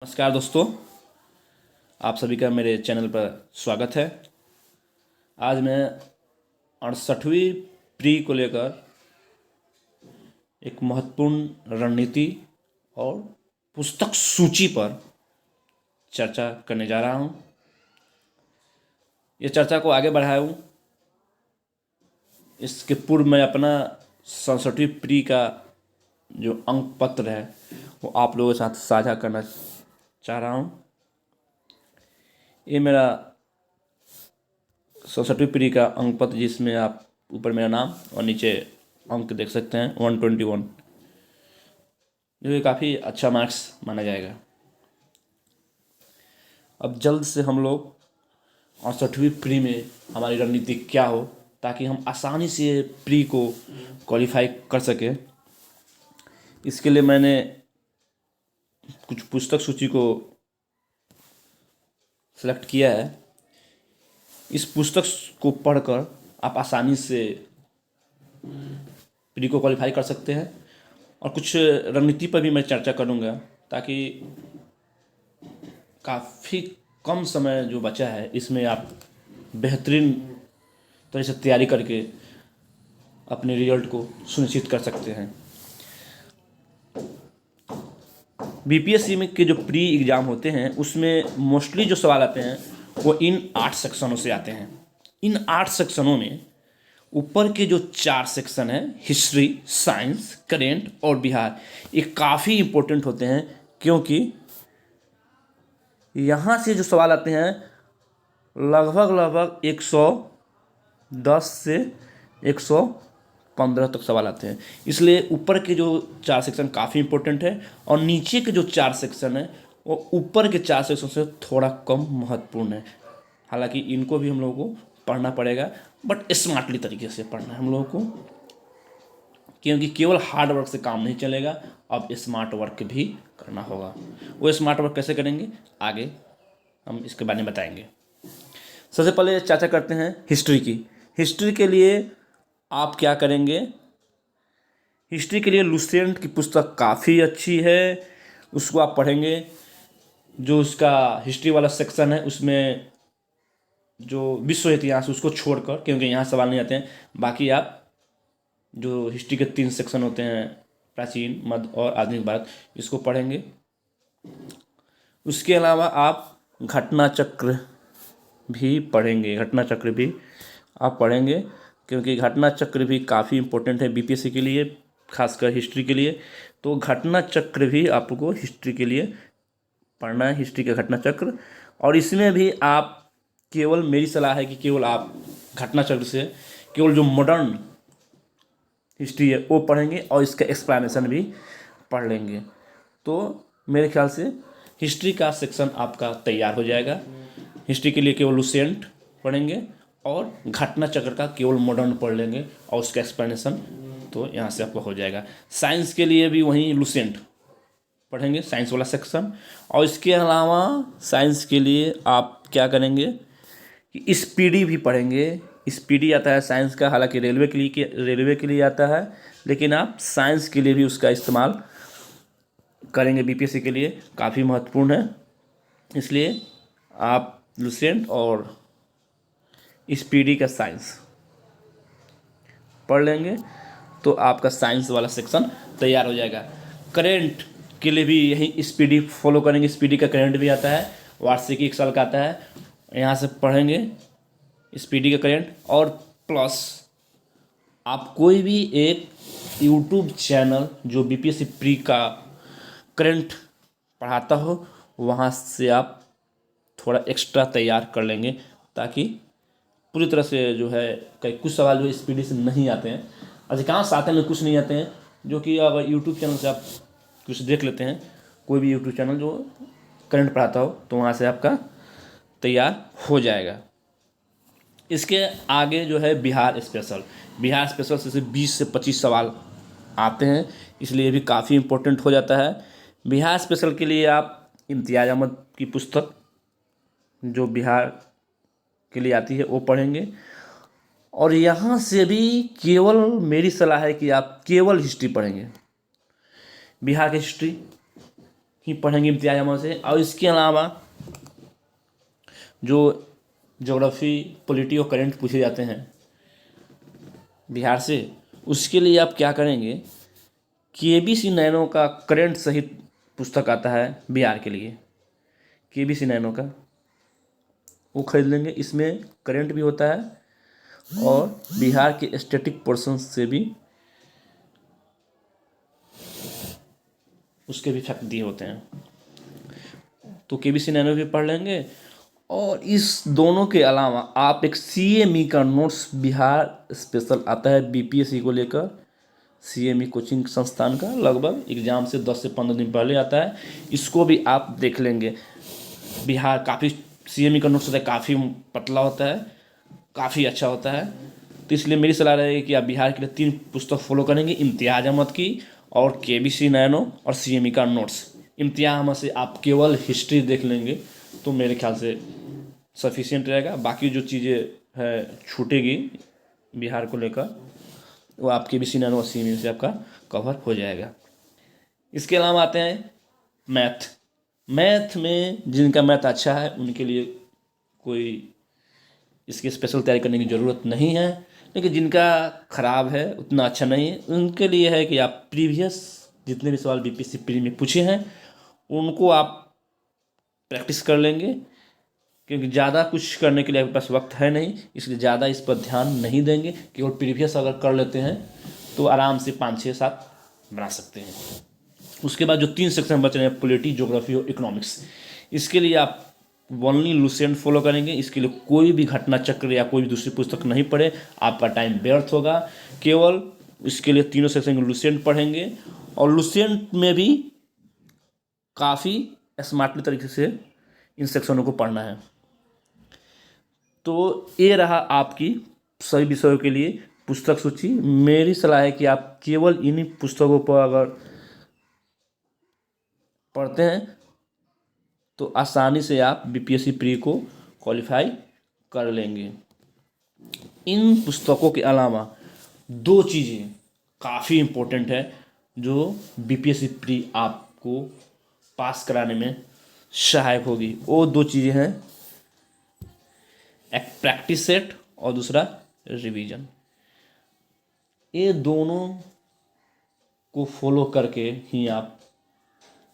नमस्कार दोस्तों, आप सभी का मेरे चैनल पर स्वागत है। आज मैं 68वीं प्री को लेकर एक महत्वपूर्ण रणनीति और पुस्तक सूची पर चर्चा करने जा रहा हूँ। ये चर्चा को आगे बढ़ाऊँ इसके पूर्व मैं अपना 67वीं प्री का जो अंक पत्र है वो आप लोगों के साथ साझा करना चाह रहा हूँ। ये मेरा 67वीं पीढ़ी का अंक पत्र, जिसमें आप ऊपर मेरा नाम और नीचे अंक देख सकते हैं 121, जो कि काफ़ी अच्छा मार्क्स माना जाएगा। अब जल्द से हम लोग 68वीं प्री में हमारी रणनीति क्या हो, ताकि हम आसानी से प्री को क्वालिफाई कर सकें। इसके लिए मैंने कुछ पुस्तक सूची को सेलेक्ट किया है। इस पुस्तक को पढ़कर आप आसानी से प्री को क्वालिफाई कर सकते हैं, और कुछ रणनीति पर भी मैं चर्चा करूंगा, ताकि काफ़ी कम समय जो बचा है इसमें आप बेहतरीन तरह से तैयारी करके अपने रिजल्ट को सुनिश्चित कर सकते हैं। बीपीएससी में के जो प्री एग्ज़ाम होते हैं उसमें मोस्टली जो सवाल आते हैं वो इन 8 सेक्शनों से आते हैं। इन 8 सेक्शनों में ऊपर के जो 4 सेक्शन हैं, हिस्ट्री, साइंस, करेंट और बिहार, ये काफ़ी इम्पोर्टेंट होते हैं, क्योंकि यहाँ से जो सवाल आते हैं लगभग 110 से 115 तक सवाल आते हैं। इसलिए ऊपर के जो 4 सेक्शन काफ़ी इम्पोर्टेंट है, और नीचे के जो 4 सेक्शन है वो ऊपर के 4 सेक्शन से थोड़ा कम महत्वपूर्ण है। हालांकि इनको भी हम लोगों को पढ़ना पड़ेगा, बट स्मार्टली तरीके से पढ़ना है हम लोगों को, क्योंकि केवल हार्ड वर्क से काम नहीं चलेगा, अब स्मार्ट वर्क भी करना होगा। वो स्मार्ट वर्क कैसे करेंगे आगे हम इसके बारे में बताएंगे। सबसे पहले चर्चा करते हैं हिस्ट्री की। हिस्ट्री के लिए आप क्या करेंगे? हिस्ट्री के लिए लुसेंट की पुस्तक काफ़ी अच्छी है, उसको आप पढ़ेंगे। जो उसका हिस्ट्री वाला सेक्शन है उसमें जो विश्व इतिहास उसको छोड़कर, क्योंकि यहाँ सवाल नहीं आते हैं, बाकी आप जो हिस्ट्री के 3 सेक्शन होते हैं, प्राचीन, मध्य और आधुनिक भारत, इसको पढ़ेंगे। उसके अलावा आप घटना चक्र भी पढ़ेंगे। घटना चक्र भी आप पढ़ेंगे, क्योंकि घटना चक्र भी काफ़ी इम्पोर्टेंट है बीपीएससी के लिए, खासकर हिस्ट्री के लिए। तो घटना चक्र भी आपको हिस्ट्री के लिए पढ़ना है, हिस्ट्री का घटना चक्र। और इसमें भी आप केवल, मेरी सलाह है कि केवल आप घटना चक्र से केवल जो मॉडर्न हिस्ट्री है वो पढ़ेंगे, और इसका एक्सप्लेनेशन भी पढ़ लेंगे। तो मेरे ख्याल से हिस्ट्री का सेक्शन आपका तैयार हो जाएगा। हिस्ट्री के लिए केवल लुसेंट पढ़ेंगे, और घटना चक्र का केवल मॉडर्न पढ़ लेंगे, और उसका एक्सप्लेनेशन तो यहाँ से आपका हो जाएगा। साइंस के लिए भी वहीं लुसेंट पढ़ेंगे, साइंस वाला सेक्शन। और इसके अलावा साइंस के लिए आप क्या करेंगे कि स्पीडी भी पढ़ेंगे। स्पीडी आता है साइंस का, हालांकि रेलवे के लिए आता है, लेकिन आप साइंस के लिए भी उसका इस्तेमाल करेंगे। बीपीएससी के लिए काफ़ी महत्वपूर्ण है, इसलिए आप लुसेंट और स्पीडी का साइंस पढ़ लेंगे तो आपका साइंस वाला सेक्शन तैयार हो जाएगा। करेंट के लिए भी यही स्पीडी फॉलो करेंगे। स्पीडी का करेंट भी आता है, वार्षिकी 1 साल का आता है, यहाँ से पढ़ेंगे स्पीडी का करेंट। और प्लस आप कोई भी एक यूट्यूब चैनल जो बीपीएससी प्री का करंट पढ़ाता हो, वहाँ से आप थोड़ा एक्स्ट्रा तैयार कर लेंगे, ताकि पूरी तरह से जो है, कई कुछ सवाल जो स्पीडी से नहीं आते हैं, अधिकांश आते हैं, कुछ नहीं आते हैं, जो कि अगर यूट्यूब चैनल से आप कुछ देख लेते हैं, कोई भी यूट्यूब चैनल जो करंट पढ़ाता हो, तो वहाँ से आपका तैयार हो जाएगा। इसके आगे जो है बिहार स्पेशल। बिहार स्पेशल से 20 से 25 सवाल आते हैं, इसलिए ये भी काफ़ी इम्पोर्टेंट हो जाता है। बिहार स्पेशल के लिए आप इम्तियाज़ अहमद की पुस्तक जो बिहार के लिए आती है वो पढ़ेंगे। और यहाँ से भी केवल मेरी सलाह है कि आप केवल हिस्ट्री पढ़ेंगे। बिहार की ही पढ़ेंगे इम्तियाज अहमद से। और इसके अलावा जो ज्योग्राफी, पॉलिटी और करेंट पूछे जाते हैं बिहार से, उसके लिए आप क्या करेंगे, केबीसी नैनो का करंट सहित पुस्तक आता है बिहार के लिए, केबीसी नैनो का, वो खरीद लेंगे। इसमें करंट भी होता है और बिहार के स्टैटिक पोर्शन से भी उसके भी फैक्ट दिए होते हैं, तो केबीसी नैनो भी पढ़ लेंगे। और इस दोनों के अलावा आप एक सीएमई का नोट्स बिहार स्पेशल आता है बीपीएससी को लेकर, सीएमई कोचिंग संस्थान का, लगभग एग्ज़ाम से 10 से 15 दिन पहले आता है, इसको भी आप देख लेंगे। बिहार काफ़ी सीएमई का नोट्स होता है, काफ़ी पतला होता है, काफ़ी अच्छा होता है। तो इसलिए मेरी सलाह रहेगी कि आप बिहार के लिए 3 पुस्तक फॉलो करेंगे, इम्तियाज अहमद की और केबीसी नैनो और सीएमई का नोट्स। इम्तियाज अहमद से आप केवल हिस्ट्री देख लेंगे तो मेरे ख्याल से सफिशिएंट रहेगा। बाकी जो चीज़ें है छूटेगी बिहार को लेकर, वो आप केबीसी नैनो और सीएमई से आपका कवर हो जाएगा। इसके अलावा आते हैं मैथ। मैथ में जिनका मैथ अच्छा है उनके लिए कोई इसकी स्पेशल तैयारी करने की ज़रूरत नहीं है, लेकिन जिनका ख़राब है, उतना अच्छा नहीं है, उनके लिए है कि आप प्रीवियस जितने भी सवाल बीपीएससी प्री में पूछे हैं उनको आप प्रैक्टिस कर लेंगे, क्योंकि ज़्यादा कुछ करने के लिए आपके पास वक्त है नहीं, इसलिए ज़्यादा इस पर ध्यान नहीं देंगे। केवल प्रीवियस अगर कर लेते हैं तो आराम से 5, 6, 7 बना सकते हैं। उसके बाद जो 3 सेक्शन बच रहे हैं, पॉलिटी, ज्योग्राफी और इकोनॉमिक्स, इसके लिए आप ओनली लुसेंट फॉलो करेंगे। इसके लिए कोई भी घटना चक्र या कोई भी दूसरी पुस्तक नहीं पढ़े, आपका टाइम व्यर्थ होगा। केवल इसके लिए तीनों सेक्शन लुसेंट पढ़ेंगे, और लुसेंट में भी काफ़ी स्मार्टली तरीके से इन सेक्शनों को पढ़ना है। तो ये रहा आपकी सभी विषयों के लिए पुस्तक सूची। मेरी सलाह है कि आप केवल इन्हीं पुस्तकों पर अगर पढ़ते हैं तो आसानी से आप बीपीएससी प्री को क्वालिफाई कर लेंगे। इन पुस्तकों के अलावा 2 चीज़ें काफ़ी इम्पोर्टेंट है जो बीपीएससी प्री आपको पास कराने में सहायक होगी। वो 2 चीज़ें हैं, एक प्रैक्टिस सेट और दूसरा रिवीजन। ये दोनों को फॉलो करके ही आप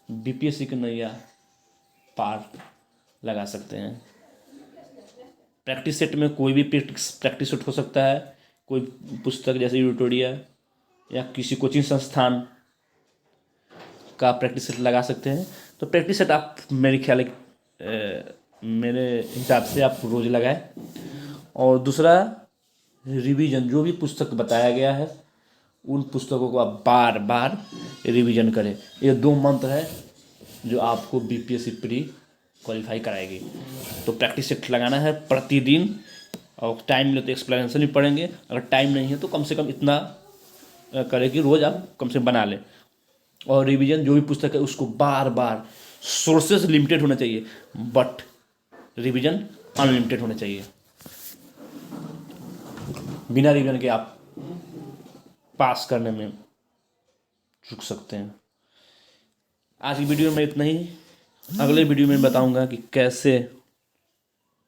बीपीएससी की नैया पार लगा सकते हैं। प्रैक्टिस सेट में कोई भी प्रैक्टिस सेट हो सकता है, कोई पुस्तक जैसे यूटोरिया या किसी कोचिंग संस्थान का प्रैक्टिस सेट लगा सकते हैं। तो प्रैक्टिस सेट आप मेरे ख्याल मेरे हिसाब से आप रोज़ लगाएं। और दूसरा रिवीजन, जो भी पुस्तक बताया गया है उन पुस्तकों को आप बार बार रिवीजन करें। ये 2 मंत्र है जो आपको बीपीएससी प्री क्वालिफाई कराएगी। तो प्रैक्टिस सेट लगाना है प्रतिदिन, और टाइम मिले तो एक्सप्लेनेशन भी पढ़ेंगे, अगर टाइम नहीं है तो कम से कम इतना करें कि रोज़ आप कम से कम बना लें। और रिवीजन जो भी पुस्तक है उसको बार बार, सोर्सेस लिमिटेड होने चाहिए बट रिवीजन अनलिमिटेड होने चाहिए। बिना रिवीजन के आप पास करने में चूक सकते हैं। आज की वीडियो में इतना ही। अगले वीडियो में बताऊंगा कि कैसे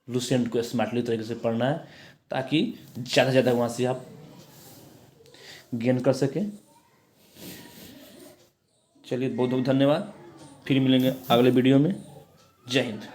लुसेंट को स्मार्टली तरीके से पढ़ना है ताकि ज़्यादा से ज़्यादा वहाँ से आप गेन कर सकें। चलिए, बहुत बहुत धन्यवाद। फिर मिलेंगे अगले वीडियो में। जय हिंद।